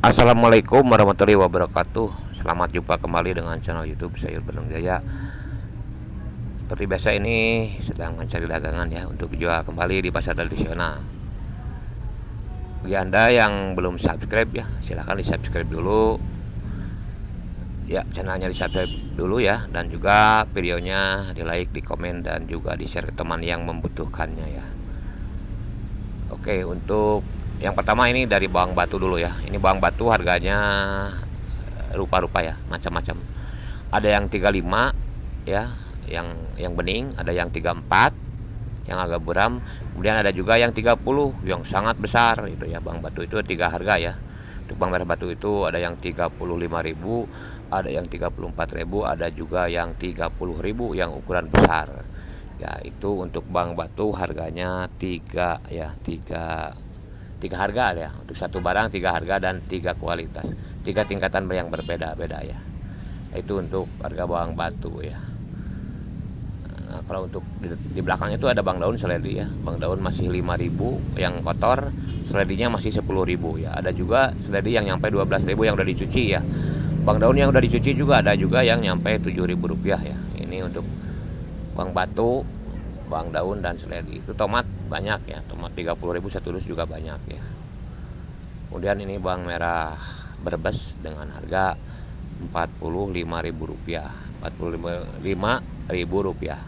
Assalamualaikum warahmatullahi wabarakatuh. Selamat jumpa kembali dengan channel YouTube Sayur Bandung Jaya. Seperti biasa ini sedang mencari dagangan ya untuk dijual kembali di pasar tradisional. Bagi Anda yang belum subscribe ya, silahkan di subscribe dulu. Ya, channelnya di subscribe dulu ya, dan juga videonya di like, di komen, dan juga di share ke teman yang membutuhkannya ya. Oke, untuk yang pertama ini dari bawang batu dulu ya. Ini bawang batu harganya rupa-rupa ya, macam-macam. Ada yang 35 ya, yang bening, ada yang 34 yang agak buram, kemudian ada juga yang 30 yang sangat besar itu ya. Bawang batu itu tiga harga ya. Untuk bawang merah batu itu ada yang 35.000, ada yang 34.000, ada juga yang 30.000 yang ukuran besar. Ya, itu untuk bawang batu harganya tiga harga ya. Untuk satu barang tiga harga dan tiga kualitas, tiga tingkatan yang berbeda-beda ya. Itu untuk harga bawang batu ya. Nah, kalau untuk di belakang itu ada bang daun seledi ya. Bang daun masih 5.000 yang kotor, seledinya masih 10.000 ya. Ada juga seledi yang nyampe 12.000 yang udah dicuci ya. Bang daun yang udah dicuci juga ada juga yang nyampe 7.000 rupiah ya. Ini untuk bang batu, bang daun, dan seledi. Itu tomat banyak ya, tomat 30.000 satu dus juga banyak ya. Kemudian ini bawang merah Brebes dengan harga 45.000 rupiah, 45.000 rupiah,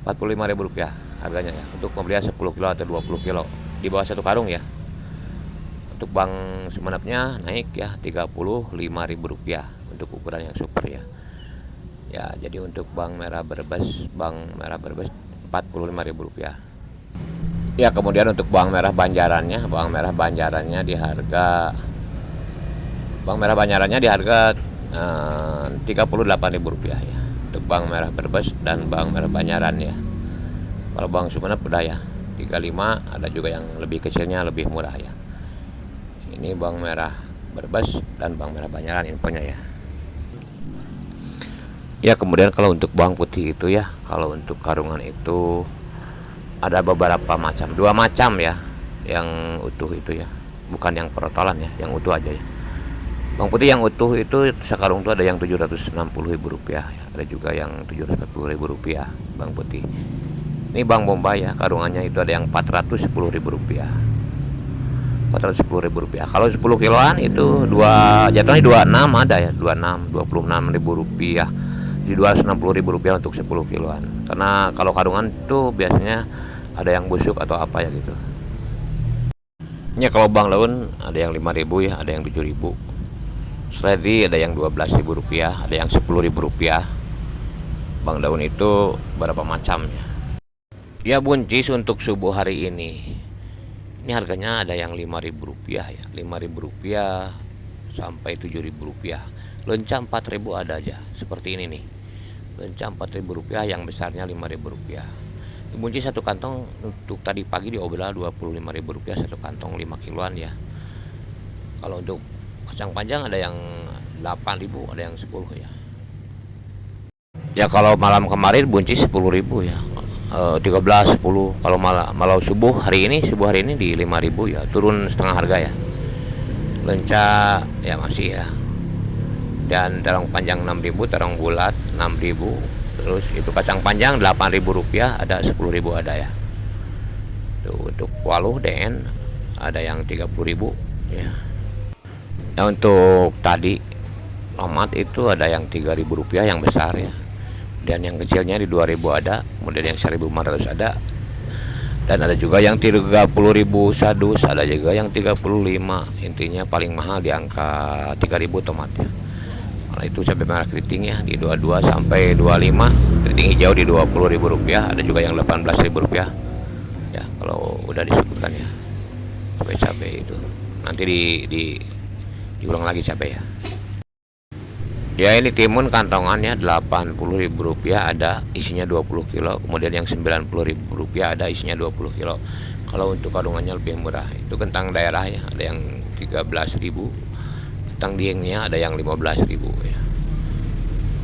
45.000 rupiah harganya ya. Untuk pembelian 10 kilo atau 20 kilo di bawah satu karung ya. Untuk bawang semenapnya naik ya, 35.000 rupiah untuk ukuran yang super ya. Ya, jadi untuk bawang merah Brebes 45.000 rupiah. Ya, kemudian untuk bawang merah Banjarannya di harga 38.000 rupiah ya. Untuk bawang merah Brebes dan bawang merah Banjaran ya. Kalau bawang Sumenep udah ya 35, ada juga yang lebih kecilnya lebih murah ya. Ini bawang merah Brebes dan bawang merah Banjaran infonya ya. Ya, kemudian kalau untuk bawang putih itu ya, kalau untuk karungan itu ada beberapa macam, dua macam ya, yang utuh itu ya, bukan yang perotolan ya, yang utuh aja ya. Bawang putih yang utuh itu sekarung itu ada yang 760.000 rupiah ya, ada juga yang 740.000 rupiah bawang putih. Ini bawang bombay ya, karungannya itu ada yang 410.000 rupiah, 410.000 rupiah. Kalau 10 kiloan itu jatuhnya 26, ada ya 26.000 rupiah, di 260.000 rupiah untuk 10 kiloan. Karena kalau karungan itu biasanya ada yang busuk atau apa ya gitu. Ya, kalau bang daun ada yang 5.000 ya, ada yang 7.000. Seledi ada yang 12.000 rupiah, ada yang 10.000 rupiah. Bang daun itu berapa macam ya. Ya, buncis untuk subuh hari ini harganya ada yang 5.000 rupiah ya, 5.000 rupiah sampai 7.000 rupiah. Lenca 4.000 ada aja seperti ini nih. Lenca 4.000 rupiah, yang besarnya 5.000 rupiah. Buncis satu kantong untuk tadi pagi diobrol 25.000 rupiah satu kantong 5 kiloan ya. Kalau untuk kacang panjang ada yang 8.000, ada yang 10 ya. Ya, kalau malam kemarin buncis 10.000 ya. 13 10. Kalau malam subuh hari ini di 5.000 ya, turun setengah harga ya. Lenca ya masih ya. Dan terong panjang 6.000, terong bulat 6.000. Terus itu kacang panjang 8.000 rupiah, ada 10.000 ada ya. Tuh, untuk waluh DN ada yang 30.000 ya. Nah, untuk tadi tomat itu ada yang 3.000 rupiah yang besar ya. Dan yang kecilnya di 2.000 ada, kemudian yang 1.500 ada. Dan ada juga yang 30.000 sadus, ada juga yang 35. Intinya paling mahal di angka 3.000 tomat ya. Nah, itu cabai merah keriting ya di 22 sampai 25, keriting hijau di 20.000 rupiah, ada juga yang 18.000 rupiah ya. Kalau udah disebutkan ya cabai itu nanti diulang lagi cabai ya. Ya, ini timun kantongannya 80.000 rupiah, ada isinya 20 kilo. Kemudian yang 90.000 rupiah ada isinya 20 kilo. Kalau untuk karungannya lebih murah. Itu kentang daerah ya, ada yang 13.000. Kentang diengnya ada yang 15.000 ya.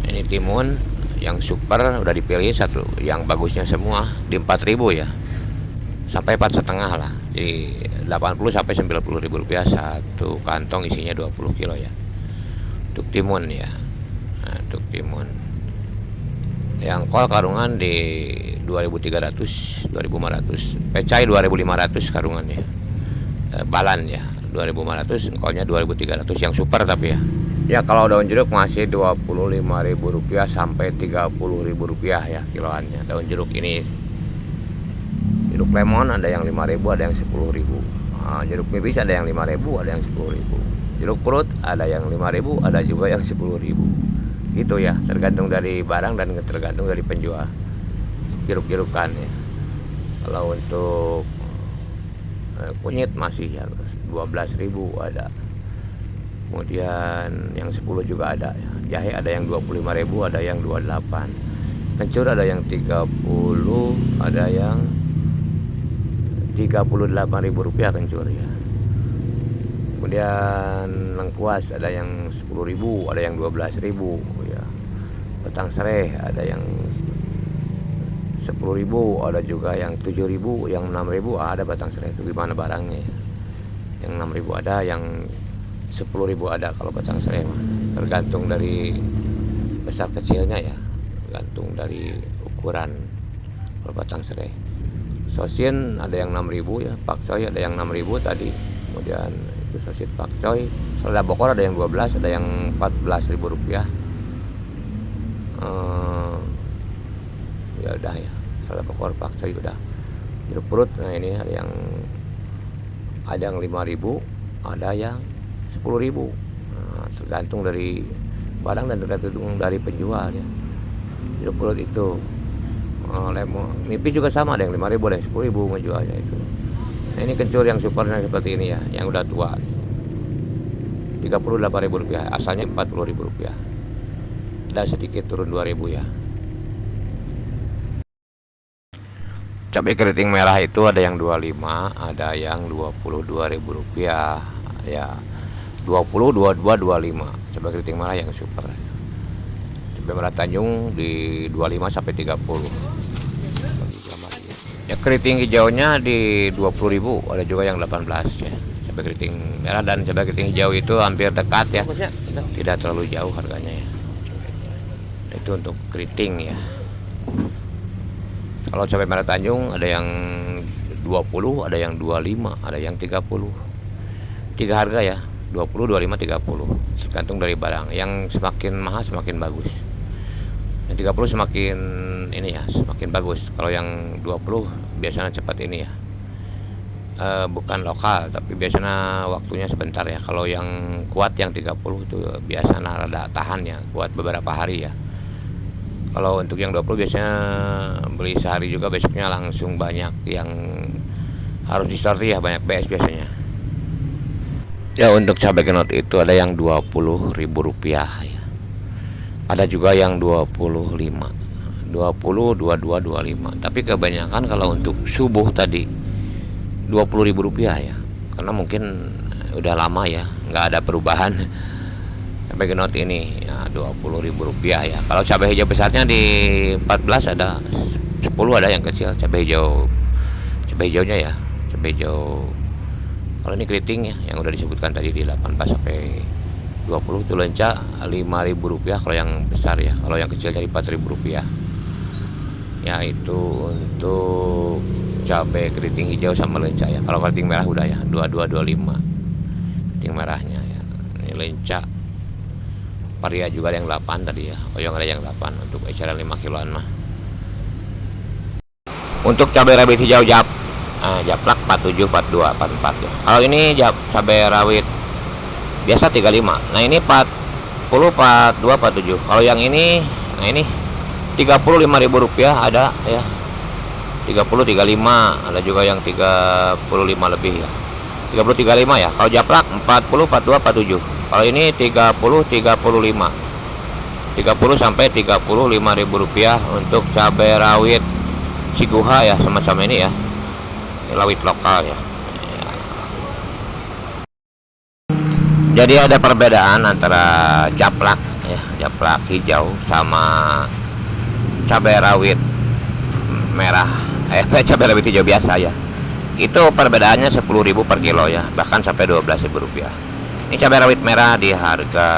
Ini timun yang super udah dipilih satu yang bagusnya semua di 4.000 ya, sampai 4,5 lah, jadi 80 sampai 90 ribu rupiah satu kantong, isinya 20 kilo ya. Untuk timun ya. Nah, untuk timun yang kol karungan di 2.300, 2.500, pecai 2.500 karungannya. Balan ya 2.500, kolnya 2.300 yang super tapi ya. Ya kalau daun jeruk masih Rp25.000 sampai Rp30.000 ya kiloannya. Daun jeruk ini, jeruk lemon ada yang 5.000, ada yang 10.000. Nah, jeruk nipis ada yang 5.000, ada yang 10.000. Jeruk perut ada yang 5.000, ada juga yang 10.000. Gitu ya, tergantung dari barang dan tergantung dari penjual jeruk-jerukan ya. Kalau untuk kunyit masih ya 12.000 ada. Kemudian yang 10 juga ada ya. Jahe ada yang 25.000, ada yang 28. Kencur ada yang 30, ada yang Rp38.000 kencur ya. Kemudian lengkuas ada yang 10.000, ada yang 12.000 ya. Batang serai ada yang 10.000, ada juga yang 7.000, yang 6.000 ada batang serai. Itu gimana barangnya ya. Yang 6.000 ada, yang 10.000 ada kalau batang serai mah. Tergantung dari besar kecilnya ya, tergantung dari ukuran kalau batang serai. Sosin ada yang 6.000 ya, pakcoy ada yang 6.000 tadi. Kemudian itu sosis pakcoy. Selada bokor ada yang 12, ada yang Rp14.000. Ya udah ya, selada bokor pakcoy udah. Jeruk perut, nah ini ada yang 5.000, ada yang 10.000. Nah, tergantung dari barang dan tergantung dari penjual ya. Jeruk perut itu lemon nipis juga sama, ada yang 5.000, ada yang 10.000 menjualnya itu. Nah, ini kencur yang supernya seperti ini ya, yang udah tua, Rp38.000, asalnya Rp40.000. Ada sedikit turun 2.000 ya. Cabai keriting merah itu ada yang 25, ada yang Rp22.000 ya. 20, 22, 25 cabai keriting merah yang super. Cabai merah Tanjung di 25 sampai 30. Ya keriting hijaunya di 20.000, ada juga yang 18 ya. Cabai keriting merah dan cabai keriting hijau itu hampir dekat ya. Tidak terlalu jauh harganya ya. Itu untuk keriting ya. Kalau cabai merah Tanjung ada yang 20, ada yang 25, ada yang 30. 3 harga ya. 20, 25, 30. Tergantung dari barang. Yang semakin mahal semakin bagus. Yang 30 semakin ini ya, semakin bagus. Kalau yang 20 biasanya cepat ini ya. Bukan lokal, tapi biasanya waktunya sebentar ya. Kalau yang kuat yang 30 itu biasanya rada tahan ya, kuat beberapa hari ya. Kalau untuk yang 20 biasanya beli sehari juga, besoknya langsung banyak yang harus disortir ya, banyak BS biasanya. Ya untuk cabai kenot itu ada yang Rp20.000 ya. Ada juga yang 25, 20, 22, 25. Tapi kebanyakan kalau untuk subuh tadi Rp20.000 ya. Karena mungkin udah lama ya, nggak ada perubahan. Cabai kenot ini ya Rp20.000 ya. Kalau cabai hijau besarnya di 14 ada 10, ada yang kecil. Cabai hijaunya ya, cabai hijau. Kalau ini keriting ya, yang udah disebutkan tadi di 18 sampai 20 itu lenca Rp5.000 kalau yang besar ya. Kalau yang kecil jadi Rp4.000 ya. Itu untuk cabai keriting hijau sama lenca ya. Kalau keriting merah udah ya 22, 25 keriting merahnya ya. Ini lenca Varia juga ada yang 8 tadi ya. Oyong ada yang 8 untuk eceran 5 kiloan mah. Untuk cabai rawit hijau japlak 47, 42, 44 ya. Kalau ini cabai rawit biasa 35. Nah ini 40, 42, 47. Kalau yang ini, nah ini Rp35.000 ada ya. 30, 35, ada juga yang 35 lebih ya. 30, 35 ya. Kalau japlak 40, 42, 47. Kalau ini 30, 35. 30 sampai Rp35.000 untuk cabai rawit Ciguha ya, semacam ini ya. Rawit lokal ya. Jadi ada perbedaan antara japlak ya, japlak hijau sama cabai rawit merah. Cabai rawit hijau biasa ya. itu perbedaannya 10.000 per kilo ya, bahkan sampai 12.000 rupiah. Ini cabai rawit merah di harga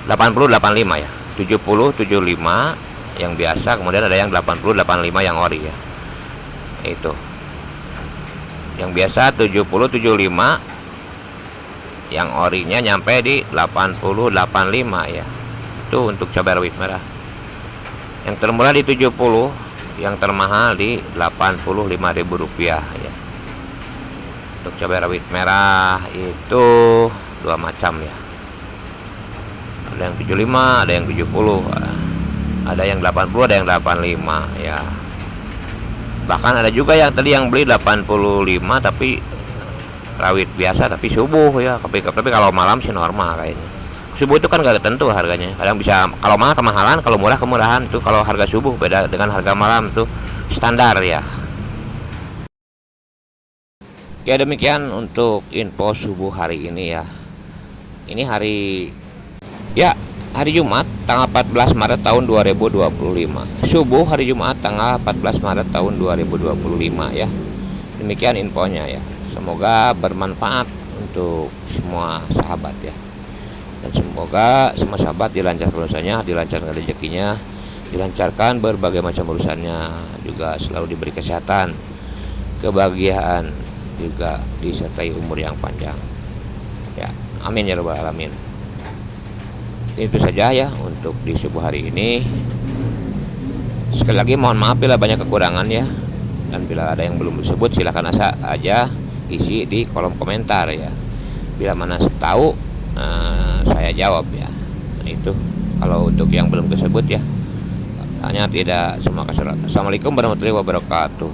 80-85 ya, 70-75 yang biasa, kemudian ada yang 80-85 yang ori ya. Itu yang biasa 70-75, yang orinya nyampe di 80-85 ya. Itu untuk cabai rawit merah. Yang termurah di 70, yang termahal di 85.000 rupiah ya. Untuk cabai rawit merah itu dua macam ya, ada yang 75, ada yang 70, ada yang 80, ada yang 85 ya. Bahkan ada juga yang tadi yang beli 85 tapi rawit biasa tapi subuh ya. Tapi kalau malam sih normal kayaknya. Subuh itu kan gak tentu harganya, kadang bisa, kalau mahal kemahalan, kalau murah kemurahan. Tuh kalau harga subuh beda dengan harga malam, tuh standar ya. Ya demikian untuk info subuh hari ini ya. Ini hari Jumat tanggal 14 Maret tahun 2025. Subuh hari Jumat tanggal 14 Maret tahun 2025 ya. Demikian infonya ya. Semoga bermanfaat untuk semua sahabat ya. Dan semoga semua sahabat dilancarkan urusannya, dilancarkan rezekinya, dilancarkan berbagai macam urusannya, juga selalu diberi kesehatan, kebahagiaan, juga disertai umur yang panjang ya. Amin ya rabbal alamin. Itu saja ya untuk di subuh hari ini. Sekali lagi mohon maaf bila banyak kekurangan ya, dan bila ada yang belum disebut silahkan aja isi di kolom komentar ya. Bila mana tahu saya jawab ya. Nah, itu kalau untuk yang belum disebut ya, hanya tidak semua kasar. Assalamualaikum warahmatullahi wabarakatuh.